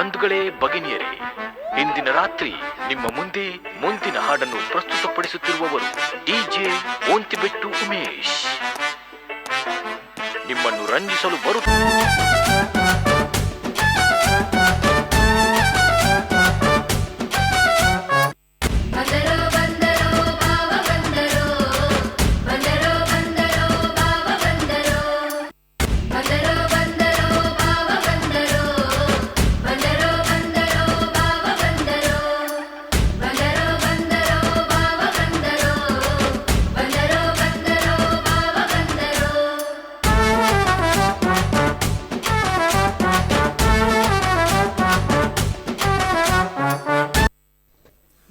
ಬಂಧುಗಳೇ ಭಗಿನಿಯರೇ, ಇಂದಿನ ರಾತ್ರಿ ನಿಮ್ಮ ಮುಂದೆ ಮುಂದಿನ ಹಾಡನ್ನು ಪ್ರಸ್ತುತಪಡಿಸುತ್ತಿರುವವರು DJ ಓಂತಿಬೆಟ್ಟು ಉಮೇಶ್. ನಿಮ್ಮನ್ನು ರಂಜಿಸಲು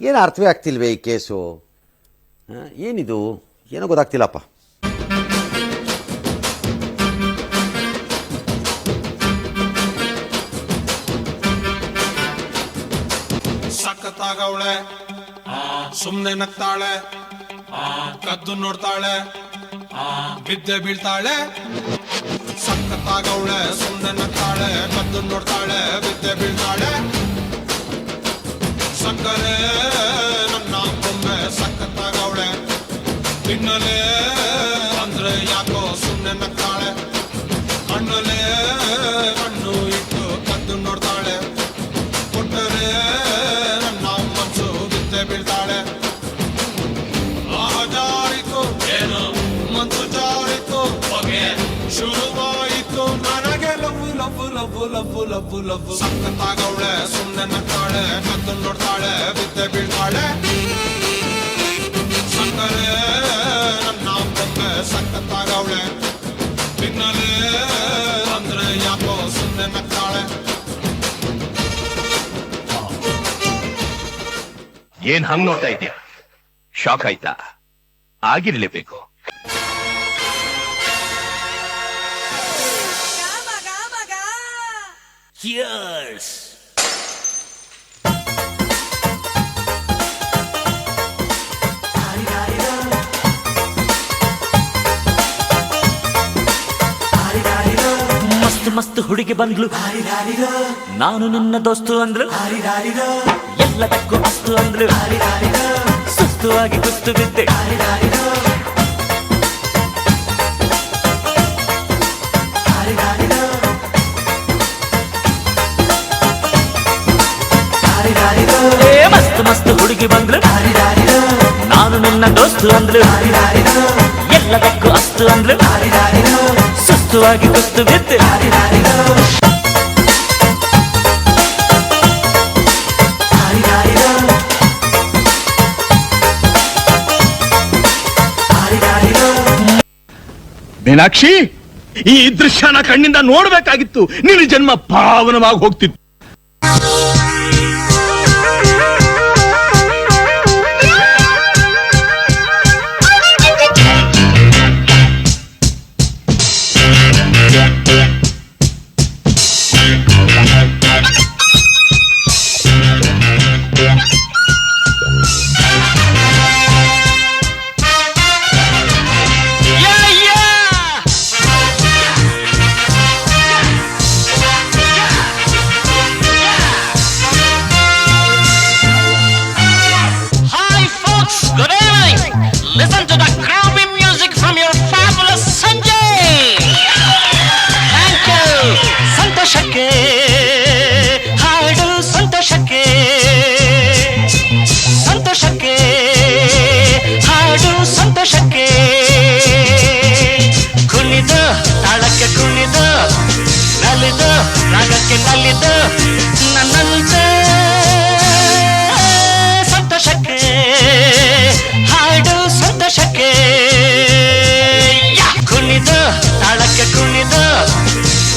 ಏನು ಅರ್ಥವೇ ಆಗ್ತಿಲ್ವೇ ಈ ಕೇಸು? ಏನಿದು? ಏನೋ ಗೊತ್ತಾಗ್ತಿಲ್ಲಪ್ಪ. ಸಖತ್ತಾಗವಳೆ, ಸುಮ್ಮನೆ ನಗ್ತಾಳೆ, ಕದ್ದು ನೋಡ್ತಾಳೆ, ಬಿದ್ದೆ ಬೀಳ್ತಾಳೆ. ಸಖತ್ತಾಗವಳೆ, ಸುಮ್ಮನೆ ನಗ್ತಾಳೆ, ಕದ್ದು ನೋಡ್ತಾಳೆ, ಬಿದ್ದೆ ಬೀಳ್ತಾಳೆ. ಸಕ್ಕರೆ ನನ್ನ ಬೊಮ್ಮೆ ಸಖತ್ತಾಗವಳೆ, ತಿನ್ನಲೇ ಅಂದ್ರೆ ಯಾಕೋ ಸುಮ್ಮನೆ ನಗ್ತಾಳೆ. ಕಣ್ಣಲ್ಲೇ ಕಣ್ಣು ಇಟ್ಟು ಕದ್ದು ನೋಡ್ತಾಳೆ, ಕೊಟ್ಟರೆ ನನ್ನ ಮನಸ್ಸು ಬಿದ್ದೆ ಬೀಳ್ತಾಳೆ. ಜಾರಿತು ಏನು ಮನಸ್ಸು ಜಾರಿತು, ಹೊಗೆ ಶುರುವಾಯಿತು ನನಗೆ love love love love love love. ಸಖತ್ತಾಗವಳೆ, ಸುಮ್ಮನೆ ನಗ್ತಾಳೆ, ಕದ್ದು ನೋಡ್ತಾಳೆ, ಬಿದ್ದೆ ಬೀಳ್ತಾಳೆ. ಸಕ್ಕರೆ ನನ್ನ ಬೊಮ್ಮೆ ಸಖತ್ತಾಗವಳೆ, ತಿನ್ನಲೇ ಅಂದ್ರೆ ಯಾಕೋ ಸುಮ್ಮನೆ ನಗ್ತಾಳೆ. ಏನ್ ಹಂಗ್ ನೋಡ್ತಾ ಇದೆಯಾ? ಶಾಕ್ ಆಯ್ತಾ? ಆಗಿರ್ಲೇಬೇಕು. Cheers! ಮಸ್ತ್ ಮಸ್ತ್ ಹುಡುಗಿ ಬಂದ್ಲು, ನಾನು ನಿನ್ನ ದೋಸ್ತು ಅಂದ್ರು, ಎಲ್ಲದಕ್ಕೂ ಅಸ್ತು ಅಂದ್ರು, ಸುಸ್ತು ಆಗಿ ಕುಸ್ತು ಬಿದ್ದೆ. ಮಸ್ತ್ ಮಸ್ತ್ ಹುಡುಗಿ ಬಂದ್ಲು, ನಾನು ನಿನ್ನ ದೋಸ್ತು ಅಂದ್ಲು, ಎಲ್ಲದಕ್ಕೂ ಅಸ್ತು ಅಂದ್ಲು, ಸುಸ್ತುವಾಗಿ ಕುಸ್ತು ಬಿದ್ದೆ. ಮೀನಾಕ್ಷಿ, ಈ ದೃಶ್ಯನ ಕಣ್ಣಿಂದ ನೋಡ್ಬೇಕಾಗಿತ್ತು. ನಿನ್ನ ಜನ್ಮ ಪಾವನವಾಗಿ ಹೋಗ್ತಿತ್ತು. Listen to the groovy music from your fabulous Sanjay. Thank you. ಸಂತೋಷಕ್ಕೆ ಹಾಡು, ಸಂತೋಷಕ್ಕೆ ಸಂತೋಷಕ್ಕೆ ಹಾಡು, ಸಂತೋಷಕ್ಕೆ ಕುಣಿದು ತಾಳಕ್ಕೆ ಕುಣಿದು ನಲಿದು ರಾಗಕ್ಕೆ ನಲಿದು ನನ್ನಂತೆ ಸಂತೋಷಕ್ಕೆ ಹಾಡು, ಸಂತೋಷಕ್ಕೆ ಕುಣಿದು ತಾಳಕ್ಕೆ ಕುಣಿದು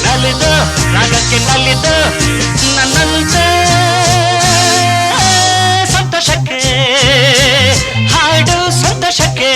ನಲಿದು ರಾಗಕ್ಕೆ ನಲಿದು ನನ್ನಂತೆ ಸಂತೋಷಕ್ಕೆ ಹಾಡು, ಸಂತೋಷಕ್ಕೆ.